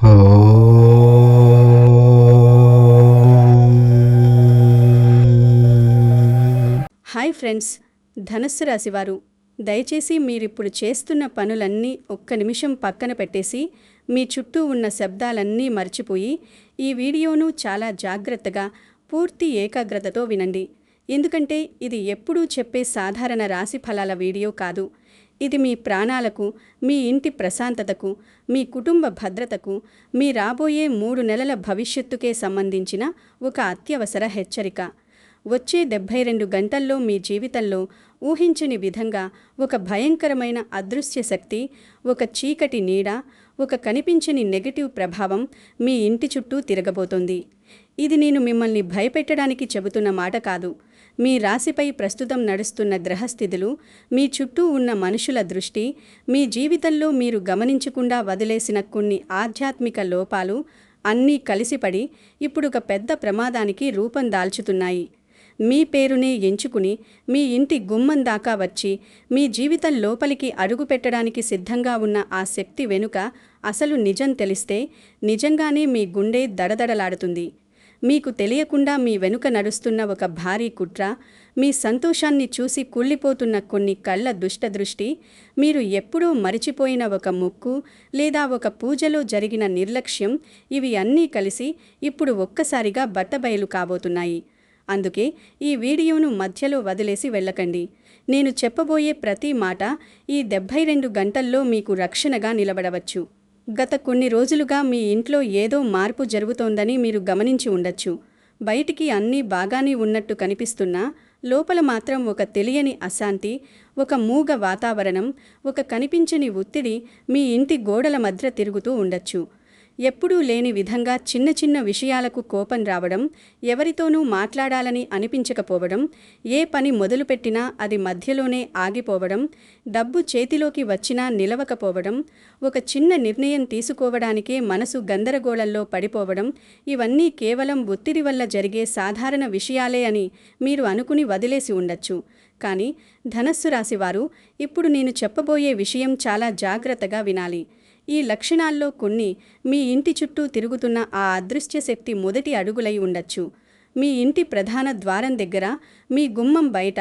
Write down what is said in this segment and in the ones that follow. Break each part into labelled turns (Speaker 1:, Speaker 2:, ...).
Speaker 1: Hi friends, ధనుస్సు రాశివారు, దయచేసి మీరిప్పుడు చేస్తున్న పనులన్నీ ఒక్క నిమిషం పక్కన పెట్టేసి మీ చుట్టూ ఉన్న శబ్దాలన్నీ మర్చిపోయి ఈ వీడియోను చాలా జాగ్రత్తగా పూర్తి ఏకాగ్రతతో వినండి. ఎందుకంటే ఇది ఎప్పుడూ చెప్పే సాధారణ రాశి ఫలాల వీడియో కాదు. ఇది మీ ప్రాణాలకు, మీ ఇంటి ప్రశాంతతకు, మీ కుటుంబ భద్రతకు, మీ రాబోయే 3 నెలల భవిష్యత్తుకే సంబంధించిన ఒక అత్యవసర హెచ్చరిక. వచ్చే 72 గంటల్లో మీ జీవితంలో ఊహించని విధంగా ఒక భయంకరమైన అదృశ్య శక్తి, ఒక చీకటి నీడ, ఒక కనిపించని నెగటివ్ ప్రభావం మీ ఇంటి చుట్టూ తిరగబోతోంది. ఇది నేను మిమ్మల్ని భయపెట్టడానికి చెబుతున్న మాట కాదు. మీ రాశిపై ప్రస్తుతం నడుస్తున్న గ్రహస్థితులు, మీ చుట్టూ ఉన్న మనుషుల దృష్టి, మీ జీవితంలో మీరు గమనించకుండా వదిలేసిన కొన్ని ఆధ్యాత్మిక లోపాలు అన్నీ కలిసిపడి ఇప్పుడు ఒక పెద్ద ప్రమాదానికి రూపం దాల్చుతున్నాయి. మీ పేరునే ఎంచుకుని మీ ఇంటి గుమ్మం దాకా వచ్చి మీ జీవితం లోపలికి అడుగు పెట్టడానికి సిద్ధంగా ఉన్న ఆ శక్తి వెనుక అసలు నిజం తెలిస్తే నిజంగానే మీ గుండె దడదడలాడుతుంది. మీకు తెలియకుండా మీ వెనుక నడుస్తున్న ఒక భారీ కుట్ర, మీ సంతోషాన్ని చూసి కుళ్ళిపోతున్న కొన్ని కళ్ళ దుష్టదృష్టి, మీరు ఎప్పుడూ మరిచిపోయిన ఒక ముక్కు లేదా ఒక పూజలో జరిగిన నిర్లక్ష్యం, ఇవి అన్నీ కలిసి ఇప్పుడు ఒక్కసారిగా బట్టబయలు కాబోతున్నాయి. అందుకే ఈ వీడియోను మధ్యలో వదిలేసి వెళ్ళకండి. నేను చెప్పబోయే ప్రతి మాట ఈ 72 గంటల్లో మీకు రక్షణగా నిలబడవచ్చు. గత కొన్ని రోజులుగా మీ ఇంట్లో ఏదో మార్పు జరుగుతోందని మీరు గమనించి ఉండొచ్చు. బయటికి అన్నీ బాగానే ఉన్నట్టు కనిపిస్తున్నా లోపల మాత్రం ఒక తెలియని అశాంతి, ఒక మూగ వాతావరణం, ఒక కనిపించని ఒత్తిడి మీ ఇంటి గోడల మధ్య తిరుగుతూ ఉండొచ్చు. ఎప్పుడూ లేని విధంగా చిన్న చిన్న విషయాలకు కోపం రావడం, ఎవరితోనూ మాట్లాడాలని అనిపించకపోవడం, ఏ పని మొదలుపెట్టినా అది మధ్యలోనే ఆగిపోవడం, డబ్బు చేతిలోకి వచ్చినా నిలవకపోవడం, ఒక చిన్న నిర్ణయం తీసుకోవడానికే మనసు గందరగోళంలో పడిపోవడం, ఇవన్నీ కేవలం ఒత్తిడి వల్ల జరిగే సాధారణ విషయాలే అని మీరు అనుకుని వదిలేసి ఉండొచ్చు. కానీ ధనస్సు రాశివారు, ఇప్పుడు నేను చెప్పబోయే విషయం చాలా జాగ్రత్తగా వినాలి. ఈ లక్షణాల్లో కొన్ని మీ ఇంటి చుట్టూ తిరుగుతున్న ఆ అదృశ్య శక్తి మొదటి అడుగులై ఉండొచ్చు. మీ ఇంటి ప్రధాన ద్వారం దగ్గర, మీ గుమ్మం బయట,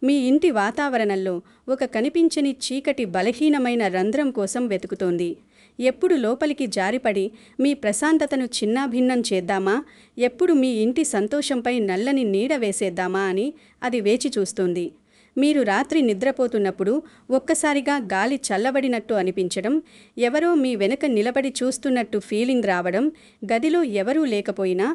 Speaker 1: మీ ఇంటి వాతావరణంలో ఒక కనిపించని చీకటి బలహీనమైన రంధ్రం కోసం వెతుకుతోంది. ఎప్పుడు లోపలికి జారిపడి మీ ప్రశాంతతను చిన్నాభిన్నం చేద్దామా, ఎప్పుడు మీ ఇంటి సంతోషంపై నల్లని నీడ వేసేద్దామా అని అది వేచి చూస్తోంది. మీరు రాత్రి నిద్రపోతున్నప్పుడు ఒక్కసారిగా గాలి చల్లబడినట్టు అనిపించడం, ఎవరో మీ వెనుక నిలబడి చూస్తున్నట్టు ఫీలింగ్ రావడం, గదిలో ఎవరూ లేకపోయినా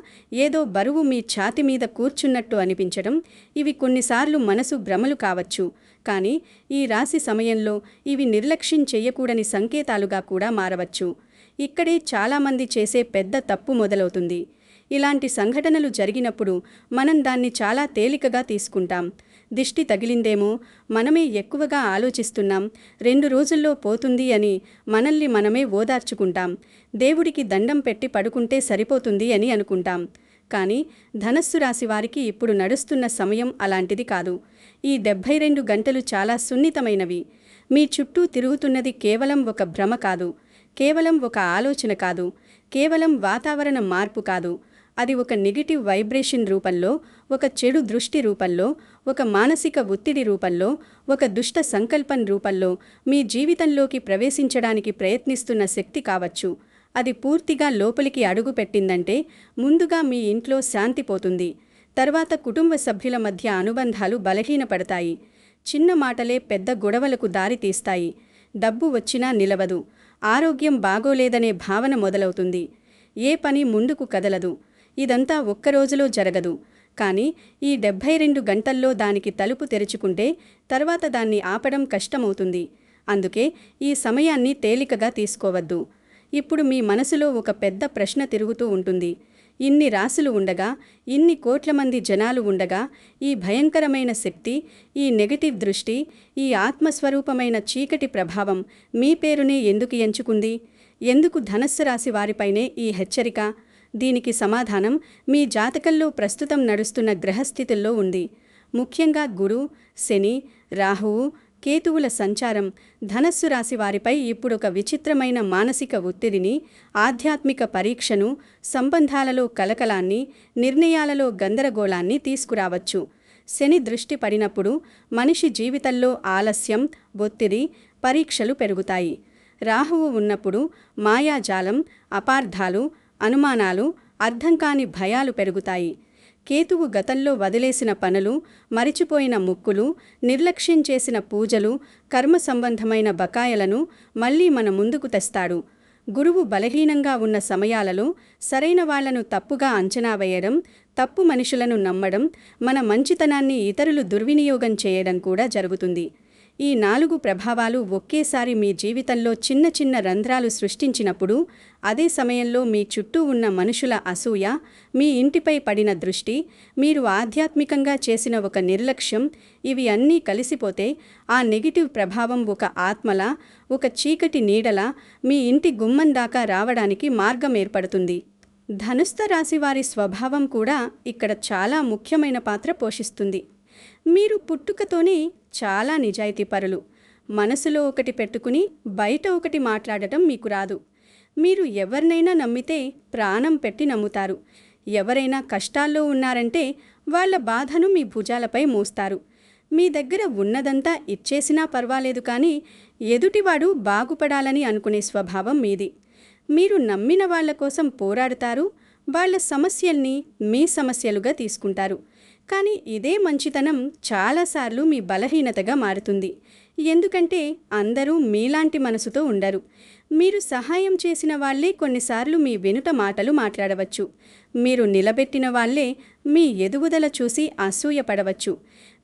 Speaker 1: ఏదో బరువు మీ ఛాతి మీద కూర్చున్నట్టు అనిపించడం, ఇవి కొన్నిసార్లు మనసు భ్రమలు కావచ్చు. కానీ ఈ రాశి సమయంలో ఇవి నిర్లక్ష్యం చేయకూడని సంకేతాలుగా కూడా మారవచ్చు. ఇక్కడే చాలామంది చేసే పెద్ద తప్పు మొదలవుతుంది. ఇలాంటి సంఘటనలు జరిగినప్పుడు మనం దాన్ని చాలా తేలికగా తీసుకుంటాం. దిష్టి తగిలిందేమో, మనమే ఎక్కువగా ఆలోచిస్తున్నాం, 2 రోజుల్లో పోతుంది అని మనల్ని మనమే ఓదార్చుకుంటాం, దేవుడికి దండం పెట్టి పడుకుంటే సరిపోతుంది అని అనుకుంటాం. కానీ ధనస్సు రాశి వారికి ఇప్పుడు నడుస్తున్న సమయం అలాంటిది కాదు. ఈ 72 గంటలు చాలా సున్నితమైనవి. మీ చుట్టూ తిరుగుతున్నది కేవలం ఒక భ్రమ కాదు, కేవలం ఒక ఆలోచన కాదు, కేవలం వాతావరణ మార్పు కాదు. అది ఒక నెగటివ్ వైబ్రేషన్ రూపంలో, ఒక చెడు దృష్టి రూపంలో, ఒక మానసిక ఒత్తిడి రూపంలో, ఒక దుష్ట సంకల్పం రూపంలో మీ జీవితంలోకి ప్రవేశించడానికి ప్రయత్నిస్తున్న శక్తి కావచ్చు. అది పూర్తిగా లోపలికి అడుగు పెట్టిందంటే ముందుగా మీ ఇంట్లో శాంతి పోతుంది. తర్వాత కుటుంబ సభ్యుల మధ్య అనుబంధాలు బలహీనపడతాయి. చిన్న మాటలే పెద్ద గొడవలకు దారి తీస్తాయి. డబ్బు వచ్చినా నిలవదు. ఆరోగ్యం బాగోలేదనే భావన మొదలవుతుంది. ఏ పని ముందుకు కదలదు. ఇదంతా ఒక్కరోజులో జరగదు. కానీ ఈ 72 గంటల్లో దానికి తలుపు తెరుచుకుంటే తర్వాత దాన్ని ఆపడం కష్టమవుతుంది. అందుకే ఈ సమయాన్ని తేలికగా తీసుకోవద్దు. ఇప్పుడు మీ మనసులో ఒక పెద్ద ప్రశ్న తిరుగుతూ ఉంటుంది. ఇన్ని రాసులు ఉండగా, ఇన్ని కోట్ల మంది జనాలు ఉండగా, ఈ భయంకరమైన శక్తి, ఈ నెగటివ్ దృష్టి, ఈ ఆత్మస్వరూపమైన చీకటి ప్రభావం మీ పేరునే ఎందుకు ఎంచుకుంది? ఎందుకు ధనస్సు రాశి వారిపైనే ఈ హెచ్చరిక? దీనికి సమాధానం మీ జాతకంలో ప్రస్తుతం నడుస్తున్న గ్రహస్థితుల్లో ఉంది. ముఖ్యంగా గురు, శని, రాహువు, కేతువుల సంచారం ధనస్సు రాశి వారిపై ఇప్పుడొక విచిత్రమైన మానసిక ఒత్తిడిని, ఆధ్యాత్మిక పరీక్షను, సంబంధాలలో కలకలాన్ని, నిర్ణయాలలో గందరగోళాన్ని తీసుకురావచ్చు. శని దృష్టి పడినప్పుడు మనిషి జీవితంలో ఆలస్యం, ఒత్తిడి, పరీక్షలు పెరుగుతాయి. రాహువు ఉన్నప్పుడు మాయాజాలం, అపార్థాలు, అనుమానాలు, అర్థంకాని భయాలు పెరుగుతాయి. కేతువు గతంలో వదిలేసిన పనులు, మరిచిపోయిన ముక్కులు, నిర్లక్ష్యం చేసిన పూజలు, కర్మ సంబంధమైన బకాయలను మళ్లీ మన ముందుకు తెస్తాడు. గురువు బలహీనంగా ఉన్న సమయాలలో సరైన వాళ్లను తప్పుగా అంచనా వేయడం, తప్పు మనుషులను నమ్మడం, మన మంచితనాన్ని ఇతరులు దుర్వినియోగం చేయడం కూడా జరుగుతుంది. ఈ 4 ప్రభావాలు ఒకేసారి మీ జీవితంలో చిన్న చిన్న రంధ్రాలు సృష్టించినప్పుడు, అదే సమయంలో మీ చుట్టూ ఉన్న మనుషుల అసూయ, మీ ఇంటిపై పడిన దృష్టి, మీరు ఆధ్యాత్మికంగా చేసిన ఒక నిర్లక్ష్యం, ఇవి అన్నీ కలిసిపోతే ఆ నెగిటివ్ ప్రభావం ఒక ఆత్మలా, ఒక చీకటి నీడలా మీ ఇంటి గుమ్మం దాకా రావడానికి మార్గం ఏర్పడుతుంది. ధనుస్సు రాశి వారి స్వభావం కూడా ఇక్కడ చాలా ముఖ్యమైన పాత్ర పోషిస్తుంది. మీరు పుట్టుకతోనే చాలా నిజాయితీపరులు. మనసులో ఒకటి పెట్టుకుని బయట ఒకటి మాట్లాడటం మీకు రాదు. మీరు ఎవరినైనా నమ్మితే ప్రాణం పెట్టి నమ్ముతారు. ఎవరైనా కష్టాల్లో ఉన్నారంటే వాళ్ల బాధను మీ భుజాలపై మోస్తారు. మీ దగ్గర ఉన్నదంతా ఇచ్చేసినా పర్వాలేదు, కానీ ఎదుటివాడు బాగుపడాలని అనుకునే స్వభావం మీది. మీరు నమ్మిన వాళ్ల కోసం పోరాడుతారు. వాళ్ల సమస్యల్ని మీ సమస్యలుగా తీసుకుంటారు. కానీ ఇదే మంచితనం చాలాసార్లు మీ బలహీనతగా మారుతుంది. ఎందుకంటే అందరూ మీలాంటి మనసుతో ఉండరు. మీరు సహాయం చేసిన వాళ్లే కొన్నిసార్లు మీ వెనుట మాటలు మాట్లాడవచ్చు. మీరు నిలబెట్టిన వాళ్లే మీ ఎదుగుదల చూసి అసూయపడవచ్చు.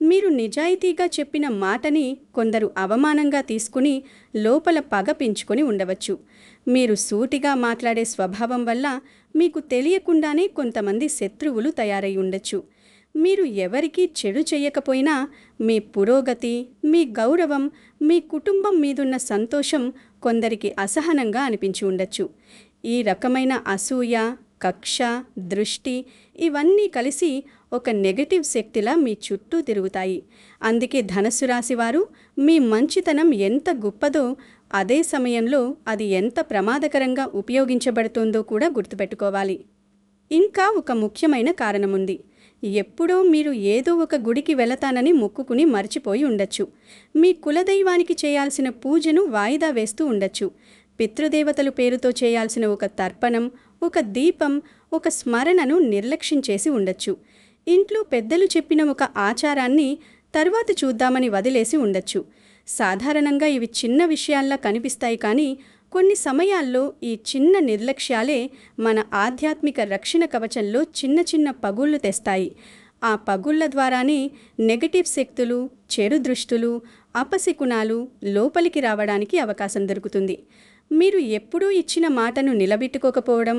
Speaker 1: మీరు నిజాయితీగా చెప్పిన మాటని కొందరు అవమానంగా తీసుకుని లోపల పగ పెంచుకొని ఉండవచ్చు. మీరు సూటిగా మాట్లాడే స్వభావం వల్ల మీకు తెలియకుండానే కొంతమంది శత్రువులు తయారై ఉండొచ్చు. మీరు ఎవరికీ చెడు చెయ్యకపోయినా మీ పురోగతి, మీ గౌరవం, మీ కుటుంబం మీదున్న సంతోషం కొందరికి అసహనంగా అనిపించి ఉండొచ్చు. ఈ రకమైన అసూయ, కక్ష, దృష్టి ఇవన్నీ కలిసి ఒక నెగటివ్ శక్తిలా మీ చుట్టూ తిరుగుతాయి. అందుకే ధనుస్సు రాశి వారు మీ మంచితనం ఎంత గొప్పదో, అదే సమయంలో అది ఎంత ప్రమాదకరంగా ఉపయోగించబడుతుందో కూడా గుర్తుపెట్టుకోవాలి. ఇంకా ఒక ముఖ్యమైన కారణముంది. ఎప్పుడో మీరు ఏదో ఒక గుడికి వెళతానని మొక్కుకుని మర్చిపోయి ఉండొచ్చు. మీ కులదైవానికి చేయాల్సిన పూజను వాయిదా వేస్తూ ఉండొచ్చు. పితృదేవతలు పేరుతో చేయాల్సిన ఒక తర్పణం, ఒక దీపం, ఒక స్మరణను నిర్లక్ష్యం చేసి ఉండొచ్చు. ఇంట్లో పెద్దలు చెప్పిన ఒక ఆచారాన్ని తర్వాత చూద్దామని వదిలేసి ఉండొచ్చు. సాధారణంగా ఇవి చిన్న విషయాల్లా కనిపిస్తాయి, కానీ కొన్ని సమయాల్లో ఈ చిన్న నిర్లక్ష్యాలే మన ఆధ్యాత్మిక రక్షణ కవచంలో చిన్న చిన్న పగుళ్ళు తెస్తాయి. ఆ పగుళ్ల ద్వారానే నెగటివ్ శక్తులు, చెడు దృష్టులు, అపశకునాలు లోపలికి రావడానికి అవకాశం దొరుకుతుంది. మీరు ఎప్పుడూ ఇచ్చిన మాటను నిలబెట్టుకోకపోవడం,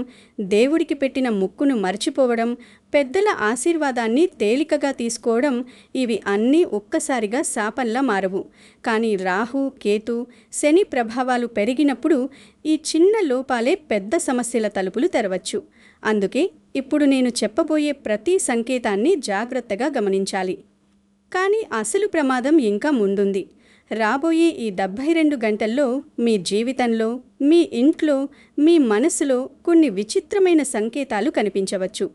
Speaker 1: దేవుడికి పెట్టిన ముక్కును మర్చిపోవడం, పెద్దల ఆశీర్వాదాన్ని తేలికగా తీసుకోవడం, ఇవి అన్నీ ఒక్కసారిగా శాపంలా మారవు. కానీ రాహు, కేతు, శని ప్రభావాలు పెరిగినప్పుడు ఈ చిన్న లోపాలే పెద్ద సమస్యల తలుపులు తెరవచ్చు. అందుకే ఇప్పుడు నేను చెప్పబోయే ప్రతి సంకేతాన్ని జాగ్రత్తగా గమనించాలి. కానీ అసలు ప్రమాదం ఇంకా ముందుంది. రాబోయే ఈ 72 గంటల్లో మీ జీవితంలో, మీ ఇంట్లో, మీ మనసులో కొన్ని విచిత్రమైన సంకేతాలు కనిపించవచ్చు.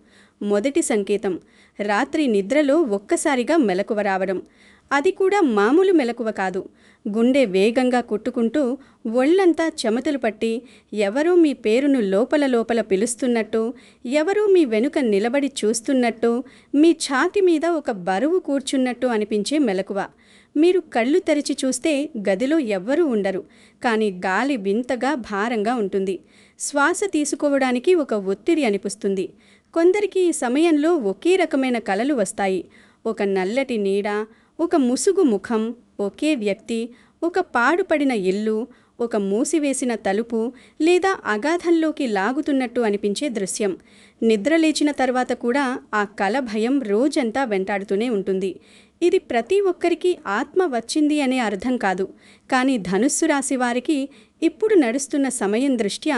Speaker 1: మొదటి సంకేతం, రాత్రి నిద్రలో ఒక్కసారిగా మెలకువ రావడం. అది కూడా మామూలు మెలకువ కాదు. గుండె వేగంగా కొట్టుకుంటూ, ఒళ్ళంతా చెమటలు పట్టి, ఎవరో మీ పేరును లోపల పిలుస్తున్నట్టు, ఎవరో మీ వెనుక నిలబడి చూస్తున్నట్టు, మీ ఛాతి మీద ఒక బరువు కూర్చున్నట్టు అనిపించే మెలకువ. మీరు కళ్ళు తెరిచి చూస్తే గదిలో ఎవ్వరూ ఉండరు, కానీ గాలి వింతగా భారంగా ఉంటుంది. శ్వాస తీసుకోవడానికి ఒక ఒత్తిడి అనిపిస్తుంది. కొందరికి ఈ సమయంలో ఒకే రకమైన కలలు వస్తాయి. ఒక నల్లటి నీడ, ఒక ముసుగు ముఖం, ఒకే వ్యక్తి, ఒక పాడుపడిన ఇల్లు, ఒక మూసివేసిన తలుపు, లేదా అగాధంలోకి లాగుతున్నట్టు అనిపించే దృశ్యం. నిద్రలేచిన తర్వాత కూడా ఆ కల భయం రోజంతా వెంటాడుతూనే ఉంటుంది. ఇది ప్రతి ఒక్కరికి ఆత్మ వచ్చింది అనే అర్థం కాదు. కానీ ధనుస్సు రాశి వారికి ఇప్పుడు నడుస్తున్న సమయం దృష్ట్యా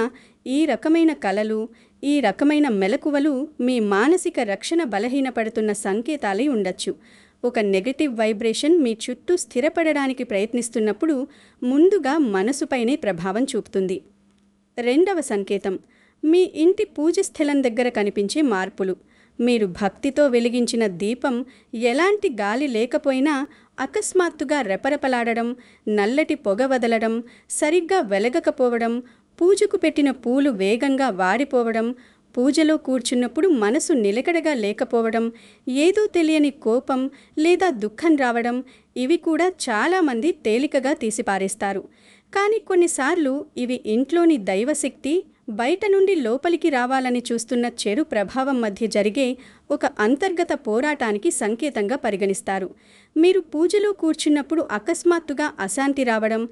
Speaker 1: ఈ రకమైన కలలు, ఈ రకమైన మెలకువలు మీ మానసిక రక్షణ బలహీనపడుతున్న సంకేతాలై ఉండొచ్చు. ఒక నెగటివ్ వైబ్రేషన్ మీ చుట్టూ స్థిరపడడానికి ప్రయత్నిస్తున్నప్పుడు ముందుగా మనసుపైనే ప్రభావం చూపుతుంది. రెండవ సంకేతం, మీ ఇంటి పూజ స్థలం దగ్గర కనిపించే మార్పులు. మీరు భక్తితో వెలిగించిన దీపం ఎలాంటి గాలి లేకపోయినా అకస్మాత్తుగా రెపరెపలాడడం, నల్లటి పొగ వదలడం, సరిగ్గా వెలగకపోవడం, పూజకు పెట్టిన పూలు వేగంగా వాడిపోవడం, పూజలో కూర్చున్నప్పుడు మనసు నిలకడగా లేకపోవడం, ఏదో తెలియని కోపం లేదా దుఃఖం రావడం, ఇవి కూడా చాలామంది తేలికగా తీసిపారేస్తారు. కానీ కొన్నిసార్లు ఇవి ఇంట్లోని దైవశక్తి బయట నుండి లోపలికి రావాలని చూస్తున్న చెడు ప్రభావం మధ్య జరిగే ఒక అంతర్గత పోరాటానికి సంకేతంగా పరిగణిస్తారు. మీరు పూజలో కూర్చున్నప్పుడు అకస్మాత్తుగా అశాంతి రావడం,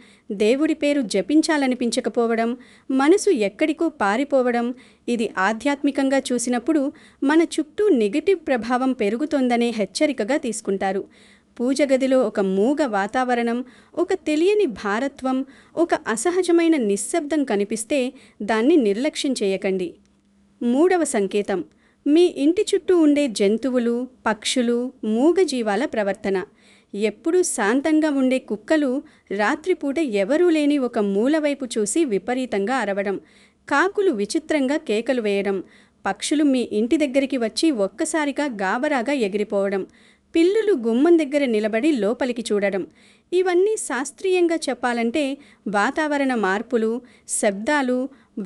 Speaker 1: దేవుడి పేరు జపించాలనిపించకపోవడం, మనసు ఎక్కడికో పారిపోవడం, ఇది ఆధ్యాత్మికంగా చూసినప్పుడు మన చుట్టూ నెగటివ్ ప్రభావం పెరుగుతోందనే హెచ్చరికగా తీసుకుంటారు. పూజ గదిలో ఒక మూగ వాతావరణం, ఒక తెలియని భారత్వం, ఒక అసహజమైన నిశ్శబ్దం కనిపిస్తే దాన్ని నిర్లక్ష్యం చేయకండి. మూడవ సంకేతం, మీ ఇంటి చుట్టూ ఉండే జంతువులు, పక్షులు, మూగజీవాల ప్రవర్తన. ఎప్పుడూ శాంతంగా ఉండే కుక్కలు రాత్రిపూట ఎవరూ లేని ఒక మూలవైపు చూసి విపరీతంగా అరవడం, కాకులు విచిత్రంగా కేకలు వేయడం, పక్షులు మీ ఇంటి దగ్గరికి వచ్చి ఒక్కసారిగా గాబరాగా ఎగిరిపోవడం, పిల్లులు గుమ్మం దగ్గర నిలబడి లోపలికి చూడడం, ఇవన్నీ శాస్త్రీయంగా చెప్పాలంటే వాతావరణ మార్పులు, శబ్దాలు,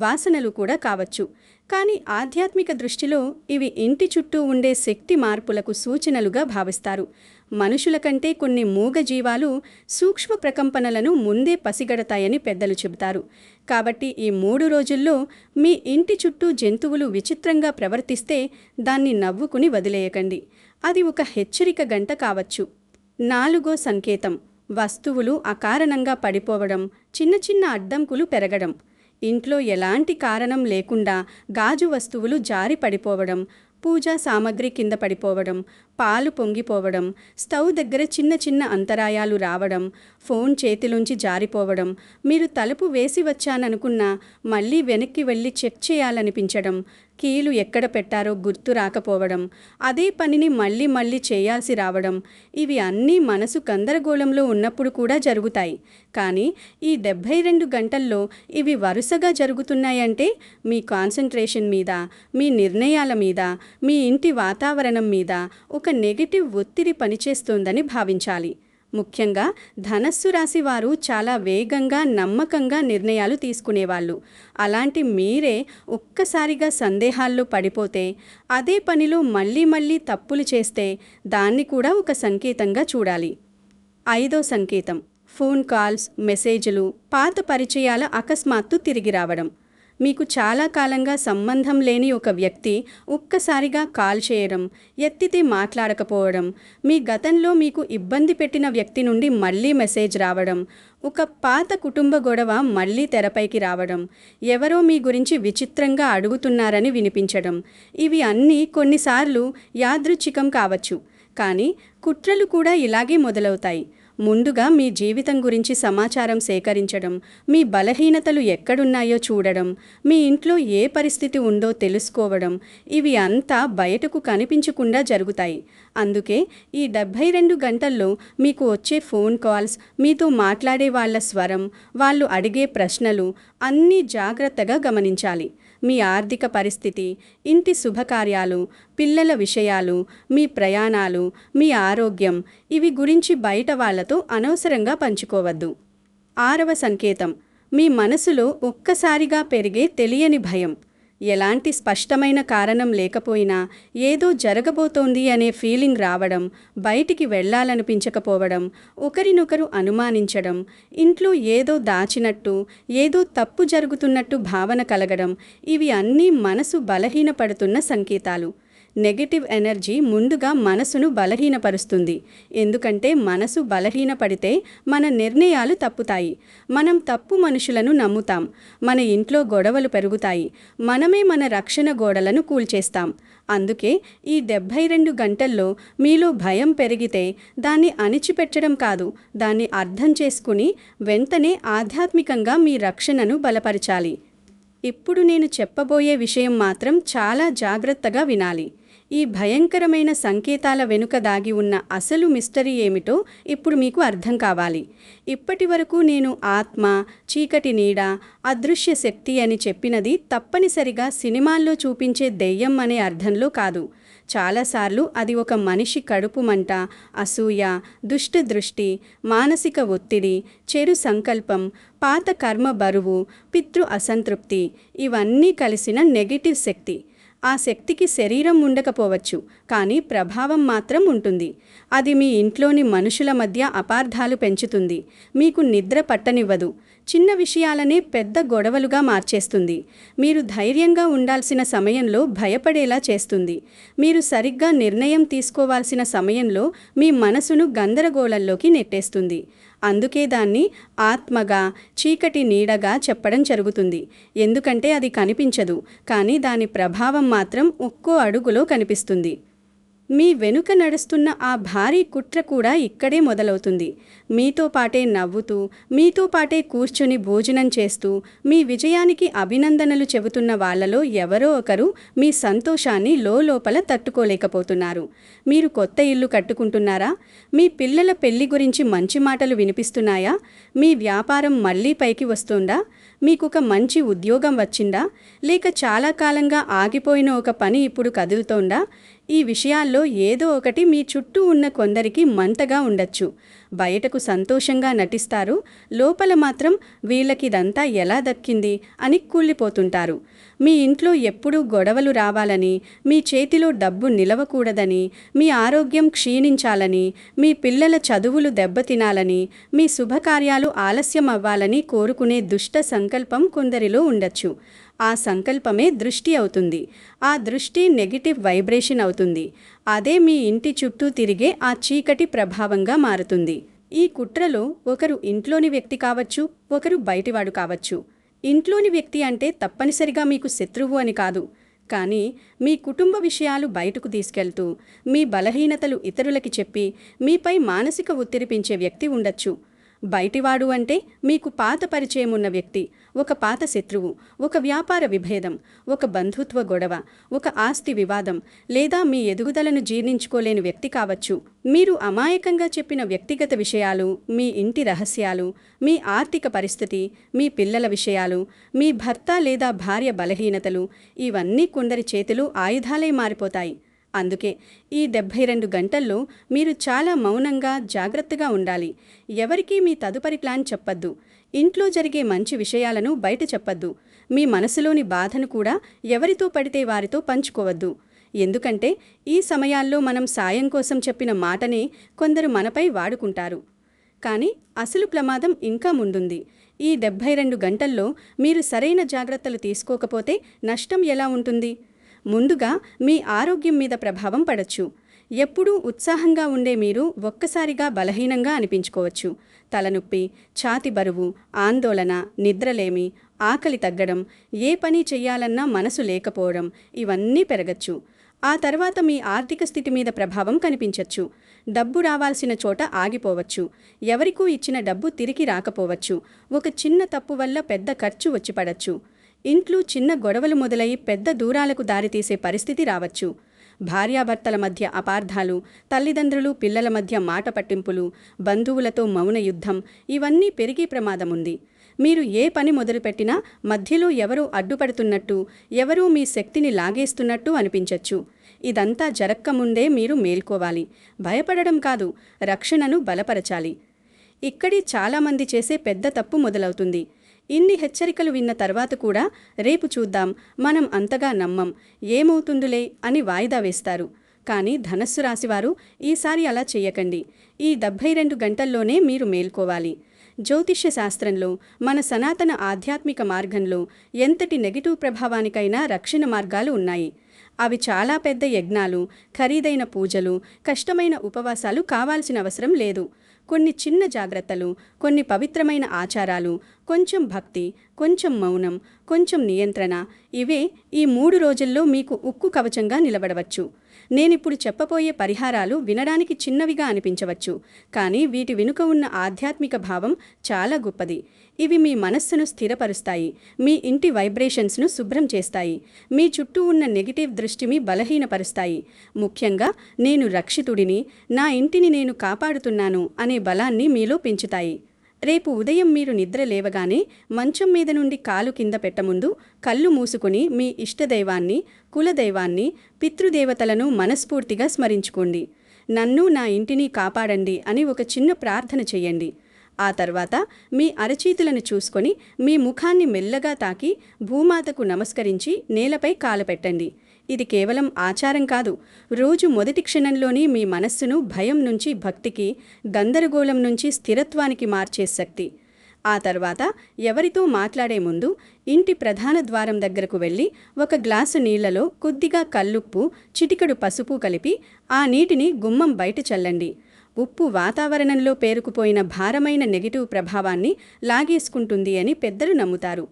Speaker 1: వాసనలు కూడా కావచ్చు. కానీ ఆధ్యాత్మిక దృష్టిలో ఇవి ఇంటి చుట్టూ ఉండే శక్తి మార్పులకు సూచనలుగా భావిస్తారు. మనుషుల కంటే కొన్ని మూగజీవాలు సూక్ష్మ ప్రకంపనలను ముందే పసిగడతాయని పెద్దలు చెబుతారు. కాబట్టి ఈ 3 రోజుల్లో మీ ఇంటి చుట్టూ జంతువులు విచిత్రంగా ప్రవర్తిస్తే దాన్ని నవ్వుకుని వదిలేయకండి. అది ఒక హెచ్చరిక గంట కావచ్చు. 4వ సంకేతం, వస్తువులు అకారణంగా పడిపోవడం, చిన్న చిన్న అడ్డంకులు పెరగడం. ఇంట్లో ఎలాంటి కారణం లేకుండా గాజు వస్తువులు జారి పడిపోవడం, పూజా సామగ్రి కింద పడిపోవడం, పాలు పొంగిపోవడం, స్టవ్ దగ్గర చిన్న చిన్న అంతరాయాలు రావడం, ఫోన్ చేతిలోంచి జారిపోవడం, మీరు తలుపు వేసి వచ్చాననుకున్నా మళ్ళీ వెనక్కి వెళ్ళి చెక్ చేయాలనిపించడం, కీలు ఎక్కడ పెట్టారో గుర్తు రాకపోవడం, అదే పనిని మళ్ళీ మళ్ళీ చేయాల్సి రావడం, ఇవి అన్నీ మనసు గందరగోళంలో ఉన్నప్పుడు కూడా జరుగుతాయి. కానీ ఈ 72 గంటల్లో ఇవి వరుసగా జరుగుతున్నాయంటే మీ కాన్సంట్రేషన్ మీద, మీ నిర్ణయాల మీద, మీ ఇంటి వాతావరణం మీద ఒక నెగటివ్ ఒత్తిడి పనిచేస్తోందని భావించాలి. ముఖ్యంగా ధనస్సు రాశి వారు చాలా వేగంగా, నమ్మకంగా నిర్ణయాలు తీసుకునేవాళ్ళు. అలాంటి మీరే ఒక్కసారిగా సందేహాల్లో పడిపోతే, అదే పనిలో మళ్ళీ మళ్ళీ తప్పులు చేస్తే దాన్ని కూడా ఒక సంకేతంగా చూడాలి. 5వ సంకేతం, ఫోన్ కాల్స్, మెసేజ్లు, పాత పరిచయాల అకస్మాత్తు తిరిగి రావడం. మీకు చాలా కాలంగా సంబంధం లేని ఒక వ్యక్తి ఒక్కసారిగా కాల్ చేయడం, ఎత్తితే మాట్లాడకపోవడం, మీ గతంలో మీకు ఇబ్బంది పెట్టిన వ్యక్తి నుండి మళ్ళీ మెసేజ్ రావడం, ఒక పాత కుటుంబ గొడవ మళ్ళీ తెరపైకి రావడం, ఎవరో మీ గురించి విచిత్రంగా అడుగుతున్నారని వినిపించడం, ఇవి అన్నీ కొన్నిసార్లు యాదృచ్ఛికం కావచ్చు. కానీ కుట్రలు కూడా ఇలాగే మొదలవుతాయి. ముందుగా మీ జీవితం గురించి సమాచారం సేకరించడం, మీ బలహీనతలు ఎక్కడున్నాయో చూడడం, మీ ఇంట్లో ఏ పరిస్థితి ఉందో తెలుసుకోవడం, ఇవి అంతా బయటకు కనిపించకుండా జరుగుతాయి. అందుకే ఈ 72 గంటల్లో మీకు వచ్చే ఫోన్ కాల్స్, మీతో మాట్లాడే వాళ్ళ స్వరం, వాళ్ళు అడిగే ప్రశ్నలు అన్నీ జాగ్రత్తగా గమనించాలి. మీ ఆర్థిక పరిస్థితి, ఇంటి శుభకార్యాలు, పిల్లల విషయాలు, మీ ప్రయాణాలు, మీ ఆరోగ్యం, ఇవి గురించి బయట వాళ్ళతో అనవసరంగా పంచుకోవద్దు. 6వ సంకేతం, మీ మనసులో ఒక్కసారిగా పెరిగే తెలియని భయం. ఎలాంటి స్పష్టమైన కారణం లేకపోయినా ఏదో జరగబోతోంది అనే ఫీలింగ్ రావడం, బయటికి వెళ్ళాలనిపించకపోవడం, ఒకరినొకరు అనుమానించడం, ఇంట్లో ఏదో దాచినట్టు, ఏదో తప్పు జరుగుతున్నట్టు భావన కలగడం, ఇవి అన్నీ మనసు బలహీనపడుతున్న సంకేతాలు. నెగటివ్ ఎనర్జీ ముందుగా మనసును బలహీనపరుస్తుంది. ఎందుకంటే మనసు బలహీనపడితే మన నిర్ణయాలు తప్పుతాయి. మనం తప్పు మనుషులను నమ్ముతాం. మన ఇంట్లో గొడవలు పెరుగుతాయి. మనమే మన రక్షణ గోడలను కూల్చేస్తాం. అందుకే ఈ 72 గంటల్లో మీలో భయం పెరిగితే దాన్ని అణిచిపెట్టడం కాదు, దాన్ని అర్థం చేసుకుని వెంటనే ఆధ్యాత్మికంగా మీ రక్షణను బలపరచాలి. ఇప్పుడు నేను చెప్పబోయే విషయం మాత్రం చాలా జాగ్రత్తగా వినాలి. ఈ భయంకరమైన సంకేతాల వెనుక దాగి ఉన్న అసలు మిస్టరీ ఏమిటో ఇప్పుడు మీకు అర్థం కావాలి. ఇప్పటి వరకు నేను ఆత్మ, చీకటి నీడ, అదృశ్య శక్తి అని చెప్పినది తప్పనిసరిగా సినిమాల్లో చూపించే దెయ్యం అనే అర్థంలో కాదు. చాలాసార్లు అది ఒక మనిషి కడుపు మంట, అసూయ, దుష్ట దృష్టి, మానసిక ఒత్తిడి, చెడు సంకల్పం, పాత కర్మ బరువు, పితృ అసంతృప్తి ఇవన్నీ కలిసిన నెగటివ్ శక్తి. ఆ శక్తికి శరీరం ఉండకపోవచ్చు, కానీ ప్రభావం మాత్రం ఉంటుంది. అది మీ ఇంట్లోని మనుషుల మధ్య అపార్థాలు పెంచుతుంది, మీకు నిద్ర పట్టనివ్వదు, చిన్న విషయాలనే పెద్ద గొడవలుగా మార్చేస్తుంది, మీరు ధైర్యంగా ఉండాల్సిన సమయంలో భయపడేలా చేస్తుంది, మీరు సరిగ్గా నిర్ణయం తీసుకోవాల్సిన సమయంలో మీ మనసును గందరగోళంలోకి నెట్టేస్తుంది. అందుకే దాన్ని ఆత్మగా, చీకటి నీడగా చెప్పడం జరుగుతుంది. ఎందుకంటే అది కనిపించదు, కానీ దాని ప్రభావం మాత్రం ఒక్కో అడుగులో కనిపిస్తుంది. మీ వెనుక నడుస్తున్న ఆ భారీ కుట్ర కూడా ఇక్కడే మొదలవుతుంది. మీతో పాటే నవ్వుతూ, మీతో పాటే కూర్చుని భోజనం చేస్తూ, మీ విజయానికి అభినందనలు చెబుతున్న వాళ్లలో ఎవరో ఒకరు మీ సంతోషాన్ని లోపల తట్టుకోలేకపోతున్నారు. మీరు కొత్త ఇల్లు కట్టుకుంటున్నారా? మీ పిల్లల పెళ్లి గురించి మంచి మాటలు వినిపిస్తున్నాయా? మీ వ్యాపారం మళ్లీ పైకి వస్తుందా? మీకొక మంచి ఉద్యోగం వచ్చిందా? లేక చాలా కాలంగా ఆగిపోయిన ఒక పని ఇప్పుడు కదులుతోందా? ఈ విషయాల్లో ఏదో ఒకటి మీ చుట్టూ ఉన్న కొందరికి మంటగా ఉండొచ్చు. బయటకు సంతోషంగా నటిస్తారు, లోపల మాత్రం వీళ్ళకిదంతా ఎలా దక్కింది అని కుళ్ళిపోతుంటారు. మీ ఇంట్లో ఎప్పుడూ గొడవలు రావాలని, మీ చేతిలో డబ్బు నిలవకూడదని, మీ ఆరోగ్యం క్షీణించాలని, మీ పిల్లల చదువులు దెబ్బతినాలని, మీ శుభకార్యాలు ఆలస్యం అవ్వాలని కోరుకునే దుష్ట సంకల్పం కొందరిలో ఉండొచ్చు. ఆ సంకల్పమే దృష్టి అవుతుంది. ఆ దృష్టి నెగిటివ్ వైబ్రేషన్ అవుతుంది. అదే మీ ఇంటి చుట్టూ తిరిగే ఆ చీకటి ప్రభావంగా మారుతుంది. ఈ కుట్రలో ఒకరు ఇంట్లోని వ్యక్తి కావచ్చు, ఒకరు బయటివాడు కావచ్చు. ఇంట్లోని వ్యక్తి అంటే తప్పనిసరిగా మీకు శత్రువు అని కాదు, కానీ మీ కుటుంబ విషయాలు బయటకు తీసుకెళ్తూ, మీ బలహీనతలు ఇతరులకి చెప్పి మీపై మానసిక ఒత్తిడి పెంచే వ్యక్తి ఉండొచ్చు. బయటివాడు అంటే మీకు పాత పరిచయం ఉన్న వ్యక్తి, ఒక పాత శత్రువు, ఒక వ్యాపార విభేదం, ఒక బంధుత్వ గొడవ, ఒక ఆస్తి వివాదం, లేదా మీ ఎదుగుదలను జీర్ణించుకోలేని వ్యక్తి కావచ్చు. మీరు అమాయకంగా చెప్పిన వ్యక్తిగత విషయాలు, మీ ఇంటి రహస్యాలు, మీ ఆర్థిక పరిస్థితి, మీ పిల్లల విషయాలు, మీ భర్త లేదా భార్య బలహీనతలు ఇవన్నీ కొందరి చేతిలో ఆయుధాలై మారిపోతాయి. అందుకే ఈ 72 గంటల్లో మీరు చాలా మౌనంగా, జాగ్రత్తగా ఉండాలి. ఎవరికీ మీ తదుపరి ప్లాన్ చెప్పొద్దు. ఇంట్లో జరిగే మంచి విషయాలను బయట చెప్పొద్దు. మీ మనసులోని బాధను కూడా ఎవరితో పడితే వారితో పంచుకోవద్దు. ఎందుకంటే ఈ సమయాల్లో మనం సాయం కోసం చెప్పిన మాటనే కొందరు మనపై వాడుకుంటారు. కానీ అసలు ప్రమాదం ఇంకా ముందుంది. ఈ 72 గంటల్లో మీరు సరైన జాగ్రత్తలు తీసుకోకపోతే నష్టం ఎలా ఉంటుంది? ముందుగా మీ ఆరోగ్యం మీద ప్రభావం పడచ్చు. ఎప్పుడూ ఉత్సాహంగా ఉండే మీరు ఒక్కసారిగా బలహీనంగా అనిపించుకోవచ్చు. తలనొప్పి, ఛాతి బరువు, ఆందోళన, నిద్రలేమి, ఆకలి తగ్గడం, ఏ పని చెయ్యాలన్నా మనసు లేకపోవడం ఇవన్నీ పెరగచ్చు. ఆ తర్వాత మీ ఆర్థిక స్థితి మీద ప్రభావం కనిపించచ్చు. డబ్బు రావాల్సిన చోట ఆగిపోవచ్చు. ఎవరికూ ఇచ్చిన డబ్బు తిరిగి రాకపోవచ్చు. ఒక చిన్న తప్పు వల్ల పెద్ద ఖర్చు వచ్చి పడచ్చు. ఇంట్లో చిన్న గొడవలు మొదలై పెద్ద దూరాలకు దారితీసే పరిస్థితి రావచ్చు. భార్యాభర్తల మధ్య అపార్థాలు, తల్లిదండ్రులు పిల్లల మధ్య మాట పట్టింపులు, బంధువులతో మౌన యుద్ధం ఇవన్నీ పెరిగే ప్రమాదముంది. మీరు ఏ పని మొదలుపెట్టినా మధ్యలో ఎవరో అడ్డుపడుతున్నట్టు, ఎవరో మీ శక్తిని లాగేస్తున్నట్టు అనిపించచ్చు. ఇదంతా జరక్కముందే మీరు మేల్కోవాలి. భయపడడం కాదు, రక్షణను బలపరచాలి. ఇక్కడి చాలామంది చేసే పెద్ద తప్పు మొదలవుతుంది. ఇన్ని హెచ్చరికలు విన్న తర్వాత కూడా రేపు చూద్దాం, మనం అంతగా నమ్మం, ఏమవుతుందులే అని వాయిదా వేస్తారు. కానీ ధనస్సు రాశివారు ఈసారి అలా చెయ్యకండి. ఈ 72 గంటల్లోనే మీరు మేల్కోవాలి. జ్యోతిష్య శాస్త్రంలో, మన సనాతన ఆధ్యాత్మిక మార్గంలో ఎంతటి నెగిటివ్ ప్రభావానికైనా రక్షణ మార్గాలు ఉన్నాయి. అవి చాలా పెద్ద యజ్ఞాలు, ఖరీదైన పూజలు, కష్టమైన ఉపవాసాలు కావాల్సిన అవసరం లేదు. కొన్ని చిన్న జాగ్రత్తలు, కొన్ని పవిత్రమైన ఆచారాలు, కొంచెం భక్తి, కొంచెం మౌనం, కొంచెం నియంత్రణ, ఇవే ఈ 3 రోజుల్లో మీకు ఉక్కు కవచంగా నిలబడవచ్చు. నేనిప్పుడు చెప్పబోయే పరిహారాలు వినడానికి చిన్నవిగా అనిపించవచ్చు, కానీ వీటి వెనుక ఉన్న ఆధ్యాత్మిక భావం చాలా గొప్పది. ఇవి మీ మనస్సును స్థిరపరుస్తాయి, మీ ఇంటి వైబ్రేషన్స్ను శుభ్రం చేస్తాయి, మీ చుట్టూ ఉన్న నెగిటివ్ దృష్టిని బలహీనపరుస్తాయి. ముఖ్యంగా నేను రక్షితుడిని, నా ఇంటిని నేను కాపాడుతున్నాను అనే బలాన్ని మీలో పెంచుతాయి. రేపు ఉదయం మీరు నిద్ర లేవగానే మంచం మీద నుండి కాలు కింద పెట్టముందు కళ్ళు మూసుకుని మీ ఇష్టదైవాన్ని, కులదైవాన్ని, పితృదేవతలను మనస్ఫూర్తిగా స్మరించుకోండి. నన్ను, నా ఇంటిని కాపాడండి అని ఒక చిన్న ప్రార్థన చెయ్యండి. ఆ తర్వాత మీ అరచేతులను చూసుకొని మీ ముఖాన్ని మెల్లగా తాకి భూమాతకు నమస్కరించి నేలపై కాలు పెట్టండి. ఇది కేవలం ఆచారం కాదు, రోజు మొదటి క్షణంలోని మీ మనస్సును భయం నుంచి భక్తికి, గందరగోళం నుంచి స్థిరత్వానికి మార్చే శక్తి. ఆ తర్వాత ఎవరితో మాట్లాడే ముందు ఇంటి ప్రధాన ద్వారం దగ్గరకు వెళ్ళి ఒక గ్లాసు నీళ్లలో కొద్దిగా కల్లుప్పు, చిటికెడు పసుపు కలిపి ఆ నీటిని గుమ్మం బయట చల్లండి. ఉప్పు వాతావరణంలో పేరుకుపోయిన భారమైన నెగిటివ్ ప్రభావాన్ని లాగేసుకుంటుంది అని పెద్దలు నమ్ముతారు.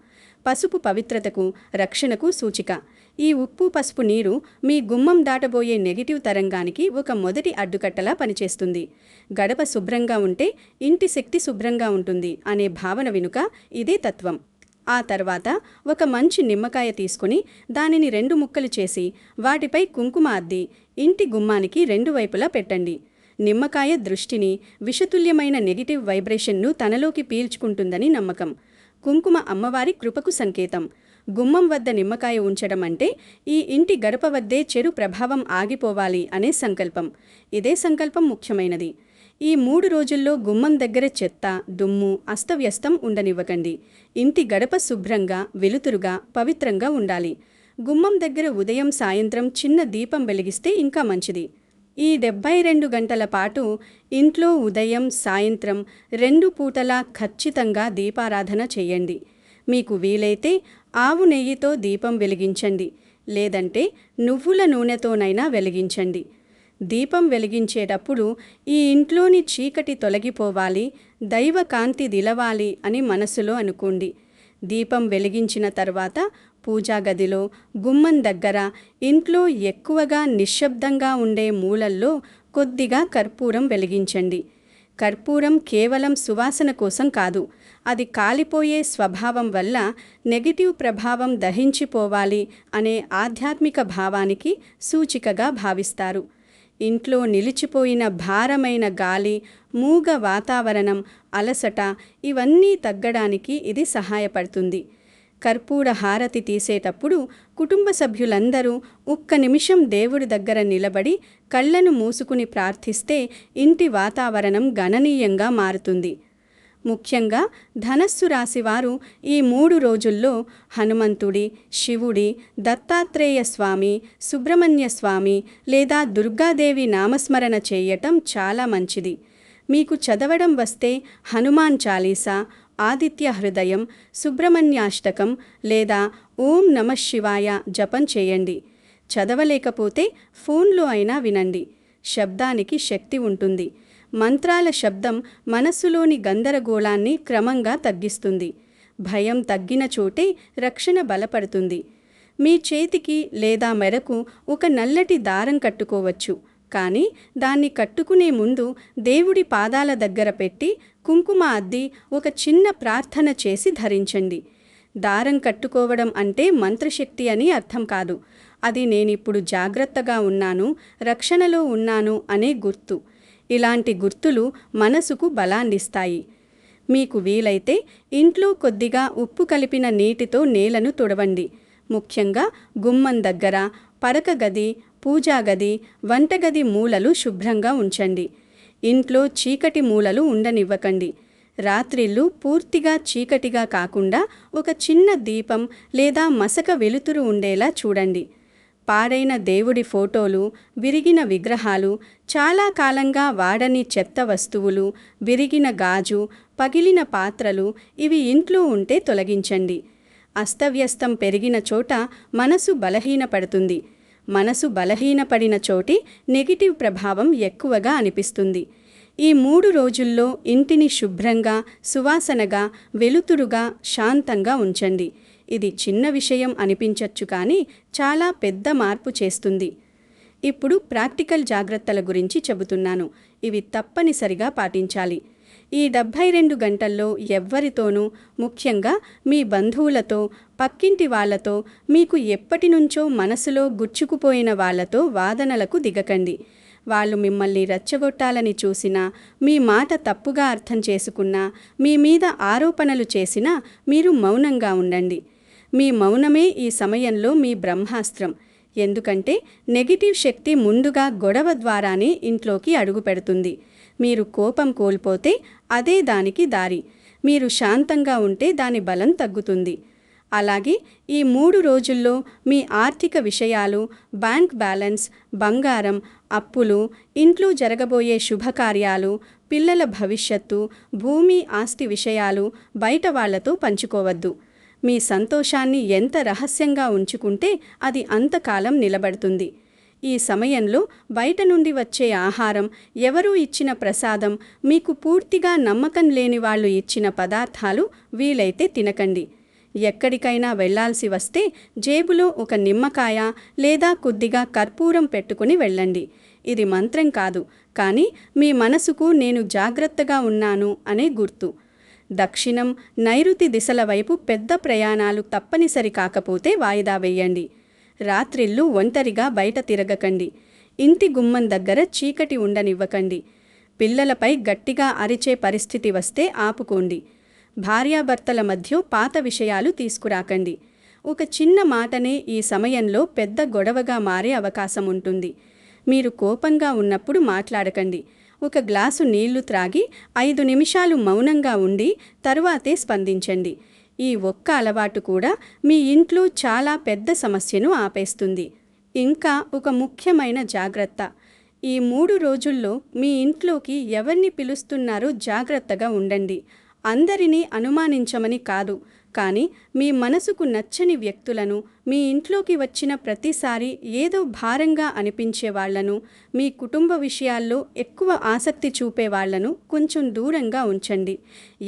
Speaker 1: పసుపు పవిత్రతకు, రక్షణకు సూచిక. ఈ ఉప్పు, పసుపు నీరు మీ గుమ్మం దాటబోయే నెగిటివ్ తరంగానికి ఒక మొదటి అడ్డుకట్టలా పనిచేస్తుంది. గడప శుభ్రంగా ఉంటే ఇంటి శక్తి శుభ్రంగా ఉంటుంది అనే భావన వెనుక ఇదే తత్వం. ఆ తర్వాత ఒక మంచి నిమ్మకాయ తీసుకుని దానిని 2 ముక్కలు చేసి వాటిపై కుంకుమ అద్ది ఇంటి గుమ్మానికి 2 వైపులా పెట్టండి. నిమ్మకాయ దృష్టిని, విషతుల్యమైన నెగిటివ్ వైబ్రేషన్ను తనలోకి పీల్చుకుంటుందని నమ్మకం. కుంకుమ అమ్మవారి కృపకు సంకేతం. గుమ్మం వద్ద నిమ్మకాయ ఉంచడం అంటే ఈ ఇంటి గడప వద్దే చెడు ప్రభావం ఆగిపోవాలి అనే సంకల్పం. ఇదే సంకల్పం ముఖ్యమైనది. ఈ 3 రోజుల్లో గుమ్మం దగ్గర చెత్త, దుమ్ము, అస్తవ్యస్తం ఉండనివ్వకండి. ఇంటి గడప శుభ్రంగా, వెలుతురుగా, పవిత్రంగా ఉండాలి. గుమ్మం దగ్గర ఉదయం, సాయంత్రం చిన్న దీపం వెలిగిస్తే ఇంకా మంచిది. ఈ 72 గంటల పాటు ఇంట్లో ఉదయం, సాయంత్రం 2 పూటలా ఖచ్చితంగా దీపారాధన చేయండి. మీకు వీలైతే ఆవు నెయ్యితో దీపం వెలిగించండి, లేదంటే నువ్వుల నూనెతోనైనా వెలిగించండి. దీపం వెలిగించేటప్పుడు ఈ ఇంట్లోని చీకటి తొలగిపోవాలి, దైవ కాంతి దిలవాలి అని మనసులో అనుకోండి. దీపం వెలిగించిన తర్వాత పూజా గదిలో, గుమ్మం దగ్గర, ఇంట్లో ఎక్కువగా నిశ్శబ్దంగా ఉండే మూలల్లో కొద్దిగా కర్పూరం వెలిగించండి. కర్పూరం కేవలం సువాసన కోసం కాదు, అది కాలిపోయే స్వభావం వల్ల నెగిటివ్ ప్రభావం దహించిపోవాలి అనే ఆధ్యాత్మిక భావానికి సూచికగా భావిస్తారు. ఇంట్లో నిలిచిపోయిన భారమైన గాలి, మూగ వాతావరణం, అలసట ఇవన్నీ తగ్గడానికి ఇది సహాయపడుతుంది. కర్పూర హారతి తీసేటప్పుడు కుటుంబ సభ్యులందరూ ఒక్క నిమిషం దేవుడి దగ్గర నిలబడి కళ్ళను మూసుకుని ప్రార్థిస్తే ఇంటి వాతావరణం గణనీయంగా మారుతుంది. ముఖ్యంగా ధనస్సు రాశివారు ఈ 3 రోజుల్లో హనుమంతుడి, శివుడి, దత్తాత్రేయ స్వామి, సుబ్రహ్మణ్య స్వామి లేదా దుర్గాదేవి నామస్మరణ చేయటం చాలా మంచిది. మీకు చదవడం వస్తే హనుమాన్ చాలీసా, ఆదిత్య హృదయం, సుబ్రహ్మణ్యాష్టకం లేదా ఓం నమః శివాయ జపం చేయండి. చదవలేకపోతే ఫోన్లో అయినా వినండి. శబ్దానికి శక్తి ఉంటుంది. మంత్రాల శబ్దం మనస్సులోని గందరగోళాన్ని క్రమంగా తగ్గిస్తుంది. భయం తగ్గిన చోటే రక్షణ బలపడుతుంది. మీ చేతికి లేదా మెడకు ఒక నల్లటి దారం కట్టుకోవచ్చు, కానీ దాన్ని కట్టుకునే ముందు దేవుడి పాదాల దగ్గర పెట్టి కుంకుమ అద్ది ఒక చిన్న ప్రార్థన చేసి ధరించండి. దారం కట్టుకోవడం అంటే మంత్రశక్తి అని అర్థం కాదు. అది నేనిప్పుడు జాగ్రత్తగా ఉన్నాను, రక్షణలో ఉన్నాను అనే గుర్తు. ఇలాంటి గుర్తులు మనసుకు బలాన్నిస్తాయి. మీకు వీలైతే ఇంట్లో కొద్దిగా ఉప్పు కలిపిన నీటితో నేలను తుడవండి. ముఖ్యంగా గుమ్మం దగ్గర, పడక గది, పూజా గది, వంటగది మూలలు శుభ్రంగా ఉంచండి. ఇంట్లో చీకటి మూలలు ఉండనివ్వకండి. రాత్రిళ్ళు పూర్తిగా చీకటిగా కాకుండా ఒక చిన్న దీపం లేదా మసక వెలుతురు ఉండేలా చూడండి. పాడైన దేవుడి ఫోటోలు, విరిగిన విగ్రహాలు, చాలా కాలంగా వాడని చెత్త వస్తువులు, విరిగిన గాజు, పగిలిన పాత్రలు ఇవి ఇంట్లో ఉంటే తొలగించండి. అస్తవ్యస్తం పెరిగిన చోట మనసు బలహీనపడుతుంది. మనసు బలహీనపడిన చోటి నెగిటివ్ ప్రభావం ఎక్కువగా అనిపిస్తుంది. ఈ 3 రోజుల్లో ఇంటిని శుభ్రంగా, సువాసనగా, వెలుతురుగా, శాంతంగా ఉంచండి. ఇది చిన్న విషయం అనిపించచ్చు కానీ చాలా పెద్ద మార్పు చేస్తుంది. ఇప్పుడు ప్రాక్టికల్ జాగ్రత్తల గురించి చెబుతున్నాను. ఇవి తప్పనిసరిగా పాటించాలి. ఈ 72 గంటల్లో ఎవ్వరితోనూ, ముఖ్యంగా మీ బంధువులతో, పక్కింటి వాళ్లతో, మీకు ఎప్పటినుంచో మనసులో గుచ్చుకుపోయిన వాళ్లతో వాదనలకు దిగకండి. వాళ్ళు మిమ్మల్ని రెచ్చగొట్టాలని చూసినా, మీ మాట తప్పుగా అర్థం చేసుకున్నా, మీ మీద ఆరోపణలు చేసినా మీరు మౌనంగా ఉండండి. మీ మౌనమే ఈ సమయంలో మీ బ్రహ్మాస్త్రం. ఎందుకంటే నెగిటివ్ శక్తి ముందుగా గొడవ ద్వారానే ఇంట్లోకి అడుగుపెడుతుంది. మీరు కోపం కోల్పోతే అదే దానికి దారి. మీరు శాంతంగా ఉంటే దాని బలం తగ్గుతుంది. అలాగే ఈ 3 రోజుల్లో మీ ఆర్థిక విషయాలు, బ్యాంక్ బ్యాలెన్స్, బంగారం, అప్పులు, ఇంట్లో జరగబోయే శుభకార్యాలు, పిల్లల భవిష్యత్తు, భూమి, ఆస్తి విషయాలు బయట వాళ్లతో పంచుకోవద్దు. మీ సంతోషాన్ని ఎంత రహస్యంగా ఉంచుకుంటే అది అంతకాలం నిలబడుతుంది. ఈ సమయంలో బయట నుండి వచ్చే ఆహారం, ఎవరూ ఇచ్చిన ప్రసాదం, మీకు పూర్తిగా నమ్మకం లేని వాళ్ళు ఇచ్చిన పదార్థాలు వీలైతే తినకండి. ఎక్కడికైనా వెళ్లాల్సి వస్తే జేబులో ఒక నిమ్మకాయ లేదా కొద్దిగా కర్పూరం పెట్టుకుని వెళ్ళండి. ఇది మంత్రం కాదు, కానీ మీ మనసుకు నేను జాగ్రత్తగా ఉన్నాను అనే గుర్తు. దక్షిణం, నైరుతి దిశల వైపు పెద్ద ప్రయాణాలు తప్పనిసరి కాకపోతే వాయిదా వేయండి. రాత్రిళ్ళు ఒంటరిగా బయట తిరగకండి. ఇంటి గుమ్మం దగ్గర చీకటి ఉండనివ్వకండి. పిల్లలపై గట్టిగా అరిచే పరిస్థితి వస్తే ఆపుకోండి. భార్యాభర్తల మధ్య పాత విషయాలు తీసుకురాకండి. ఒక చిన్న మాటనే ఈ సమయంలో పెద్ద గొడవగా మారే అవకాశం ఉంటుంది. మీరు కోపంగా ఉన్నప్పుడు మాట్లాడకండి. ఒక గ్లాసు నీళ్లు త్రాగి 5 నిమిషాలు మౌనంగా ఉండి తరువాతే స్పందించండి. ఈ ఒక్క అలవాటు కూడా మీ ఇంట్లో చాలా పెద్ద సమస్యను ఆపేస్తుంది. ఇంకా ఒక ముఖ్యమైన జాగ్రత్త. ఈ 3 రోజుల్లో మీ ఇంట్లోకి ఎవరిని పిలుస్తున్నారో జాగ్రత్తగా ఉండండి. అందరినీ అనుమానించమని కాదు, కానీ మీ మనసుకు నచ్చని వ్యక్తులను, మీ ఇంట్లోకి వచ్చిన ప్రతిసారి ఏదో భారంగా అనిపించే వాళ్లను, మీ కుటుంబ విషయాల్లో ఎక్కువ ఆసక్తి చూపే వాళ్లను కొంచెం దూరంగా ఉంచండి.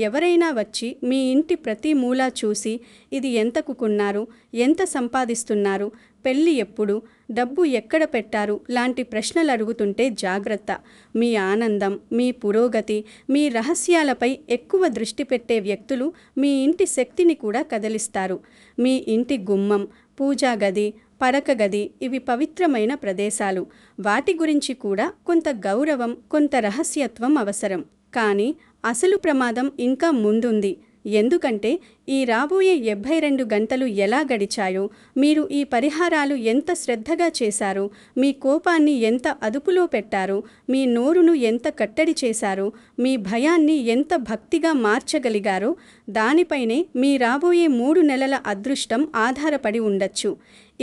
Speaker 1: ఎవరైనా వచ్చి మీ ఇంటి ప్రతి మూల చూసి ఇది ఎంతకు కొన్నారు, ఎంత సంపాదిస్తున్నారు, పెళ్లి ఎప్పుడు, డబ్బు ఎక్కడ పెట్టారు లాంటి ప్రశ్నలు అడుగుతుంటే జాగ్రత్త. మీ ఆనందం, మీ పురోగతి, మీ రహస్యాలపై ఎక్కువ దృష్టి పెట్టే వ్యక్తులు మీ ఇంటి శక్తిని కూడా కదిలిస్తారు. మీ ఇంటి గుమ్మం, పూజా గది, పడక గది ఇవి పవిత్రమైన ప్రదేశాలు. వాటి గురించి కూడా కొంత గౌరవం, కొంత రహస్యత్వం అవసరం. కానీ అసలు ప్రమాదం ఇంకా ముందుంది. ఎందుకంటే ఈ రాబోయే 72 గంటలు ఎలా గడిచాయో, మీరు ఈ పరిహారాలు ఎంత శ్రద్ధగా చేశారో, మీ కోపాన్ని ఎంత అదుపులో పెట్టారో, మీ నోరును ఎంత కట్టడి చేశారో, మీ భయాన్ని ఎంత భక్తిగా మార్చగలిగారో దానిపైనే మీ రాబోయే 3 నెలల అదృష్టం ఆధారపడి ఉండొచ్చు.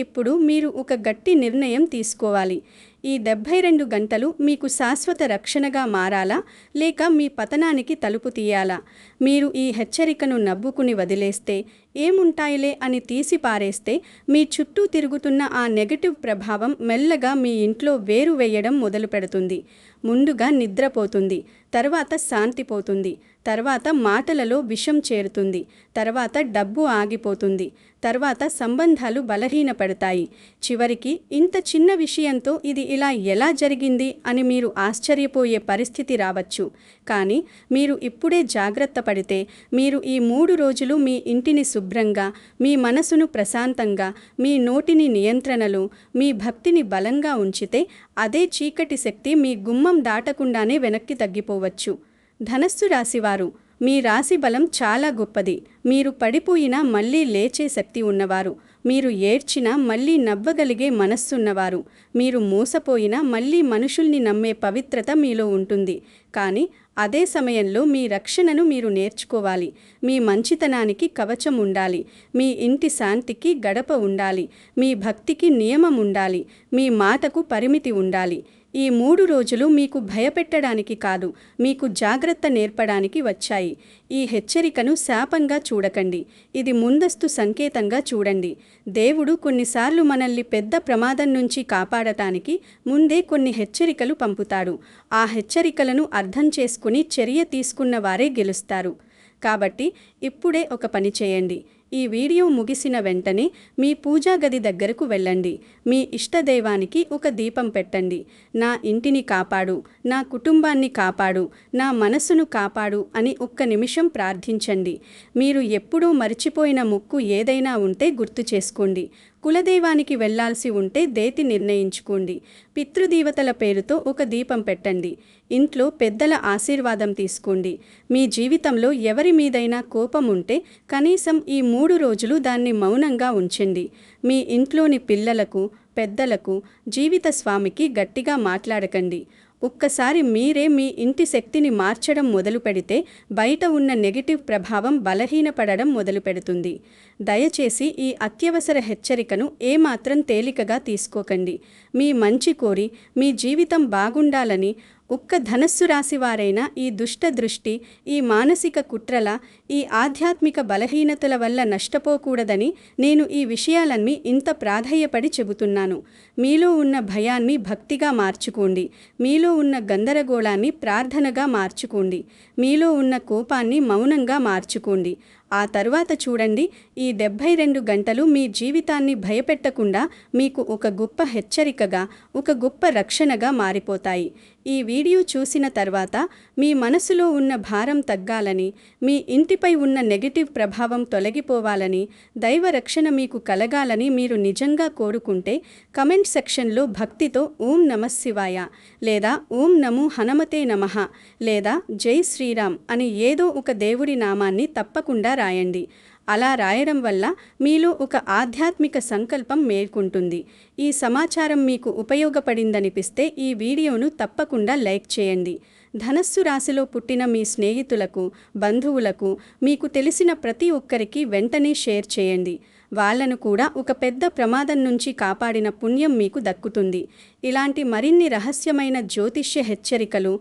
Speaker 1: ఇప్పుడు మీరు ఒక గట్టి నిర్ణయం తీసుకోవాలి. ఈ 72 గంటలు మీకు శాశ్వత రక్షణగా మారాలా, లేక మీ పతనానికి తలుపు తీయాలా? మీరు ఈ హెచ్చరికను నవ్వుకుని వదిలేస్తే, ఏముంటాయిలే అని తీసి పారేస్తే, మీ చుట్టూ తిరుగుతున్న ఆ నెగటివ్ ప్రభావం మెల్లగా మీ ఇంట్లో వేరు వేయడం మొదలు పెడుతుంది. ముందుగా నిద్రపోతుంది, తర్వాత శాంతిపోతుంది, తర్వాత మాటలలో విషం చేరుతుంది, తర్వాత డబ్బు ఆగిపోతుంది, తర్వాత సంబంధాలు బలహీనపడతాయి. చివరికి ఇంత చిన్న విషయంతో ఇది ఇలా ఎలా జరిగింది అని మీరు ఆశ్చర్యపోయే పరిస్థితి రావచ్చు. కానీ మీరు ఇప్పుడే జాగ్రత్త పడితే, మీరు ఈ 3 రోజులు మీ ఇంటిని శుభ్రంగా, మీ మనసును ప్రశాంతంగా, మీ నోటిని నియంత్రణలో, మీ భక్తిని బలంగా ఉంచితే అదే చీకటి శక్తి మీ గుమ్మం దాటకుండానే వెనక్కి తగ్గిపోవచ్చు. ధనస్సు రాశివారు, మీ రాశి బలం చాలా గొప్పది. మీరు పడిపోయినా మళ్ళీ లేచే శక్తి ఉన్నవారు. మీరు ఏడ్చినా మళ్ళీ నవ్వగలిగే మనస్సున్నవారు. మీరు మోసపోయినా మళ్ళీ మనుషుల్ని నమ్మే పవిత్రత మీలో ఉంటుంది. కానీ అదే సమయంలో మీ రక్షణను మీరు నేర్చుకోవాలి. మీ మంచితనానికి కవచం ఉండాలి. మీ ఇంటి శాంతికి గడప ఉండాలి. మీ భక్తికి నియమం ఉండాలి. మీ మాటకు పరిమితి ఉండాలి. ఈ 3 రోజులు మీకు భయపెట్టడానికి కాదు, మీకు జాగ్రత్త నేర్పడానికి వచ్చాయి. ఈ హెచ్చరికను శాపంగా చూడకండి, ఇది ముందస్తు సంకేతంగా చూడండి. దేవుడు కొన్నిసార్లు మనల్ని పెద్ద ప్రమాదం నుంచి కాపాడటానికి ముందే కొన్ని హెచ్చరికలు పంపుతాడు. ఆ హెచ్చరికలను అర్థం చేసుకుని చర్య తీసుకున్న వారే గెలుస్తారు. కాబట్టి ఇప్పుడే ఒక పని చేయండి. ఈ వీడియో ముగిసిన వెంటనే మీ పూజా గది దగ్గరకు వెళ్ళండి. మీ ఇష్టదైవానికి ఒక దీపం పెట్టండి. నా ఇంటిని కాపాడు, నా కుటుంబాన్ని కాపాడు, నా మనసును కాపాడు అని ఒక్క నిమిషం ప్రార్థించండి. మీరు ఎప్పుడూ మర్చిపోయిన మొక్కు ఏదైనా ఉంటే గుర్తు చేసుకోండి. కులదైవానికి వెళ్లాల్సి ఉంటే దేతి నిర్ణయించుకోండి. పితృదేవతల పేరుతో ఒక దీపం పెట్టండి. ఇంట్లో పెద్దల ఆశీర్వాదం తీసుకోండి. మీ జీవితంలో ఎవరి మీదైనా కోపం ఉంటే కనీసం ఈ 3 రోజులు దాన్ని మౌనంగా ఉంచండి. మీ ఇంట్లోని పిల్లలకు, పెద్దలకు, జీవిత స్వామికి గట్టిగా మాట్లాడకండి. ఒక్కసారి మీరే మీ ఇంటి శక్తిని మార్చడం మొదలు పెడితే బయట ఉన్న నెగటివ్ ప్రభావం బలహీనపడడం మొదలు పెడుతుంది. దయచేసి ఈ అత్యవసర హెచ్చరికను ఏమాత్రం తేలికగా తీసుకోకండి. మీ మంచి కోరి మీ జీవితం బాగుండాలని ఒక్క ధనస్సు రాశివారైనా ఈ దుష్ట దృష్టి, ఈ మానసిక కుట్రల, ఈ ఆధ్యాత్మిక బలహీనతల వల్ల నష్టపోకూడదని నేను ఈ విషయాలన్నీ ఇంత ప్రాధేయపడి చెబుతున్నాను. మీలో ఉన్న భయాన్ని భక్తిగా మార్చుకోండి. మీలో ఉన్న గందరగోళాన్ని ప్రార్థనగా మార్చుకోండి. మీలో ఉన్న కోపాన్ని మౌనంగా మార్చుకోండి. ఆ తరువాత చూడండి, ఈ 72 గంటలు మీ జీవితాన్ని భయపెట్టకుండా మీకు ఒక గొప్ప హెచ్చరికగా, ఒక గొప్ప రక్షణగా మారిపోతాయి. ఈ వీడియో చూసిన తర్వాత మీ మనసులో ఉన్న భారం తగ్గాలని, మీ ఇంటిపై ఉన్న నెగటివ్ ప్రభావం తొలగిపోవాలని, దైవ రక్షణ మీకు కలగాలని మీరు నిజంగా కోరుకుంటే కమెంట్ సెక్షన్లో భక్తితో ఓం నమఃశివాయ లేదా ఓం నమో హనుమతే నమః లేదా జై శ్రీరామ్ అని ఏదో ఒక దేవుడి నామాన్ని తప్పకుండా రాయండి. అలా రాయడం వల్ల మీలో ఒక ఆధ్యాత్మిక సంకల్పం మేల్కొంటుంది. ఈ సమాచారం మీకు ఉపయోగపడిందనిపిస్తే ఈ వీడియోను తప్పకుండా లైక్ చేయండి. ధనస్సు రాశిలో పుట్టిన మీ స్నేహితులకు, బంధువులకు, మీకు తెలిసిన ప్రతి ఒక్కరికి వెంటనే షేర్ చేయండి. వాళ్లను కూడా ఒక పెద్ద ప్రమాదం నుంచి కాపాడిన పుణ్యం మీకు దక్కుతుంది. ఇలాంటి మరిన్ని రహస్యమైన జ్యోతిష్య హెచ్చరికలు,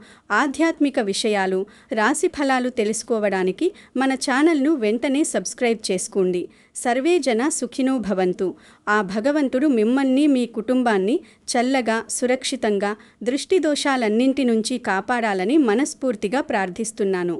Speaker 1: ఆధ్యాత్మిక విషయాలు, రాశి ఫలాలు తెలుసుకోవడానికి మన ఛానల్ను వెంటనే సబ్స్క్రైబ్ చేసుకోండి. సర్వే జన సుఖినో భవంతు. ఆ భగవంతుడు మిమ్మల్ని, మీ కుటుంబాన్ని చల్లగా, సురక్షితంగా, దృష్టి దోషాలన్నింటి నుంచి కాపాడాలని మనస్ఫూర్తిగా ప్రార్థిస్తున్నాను.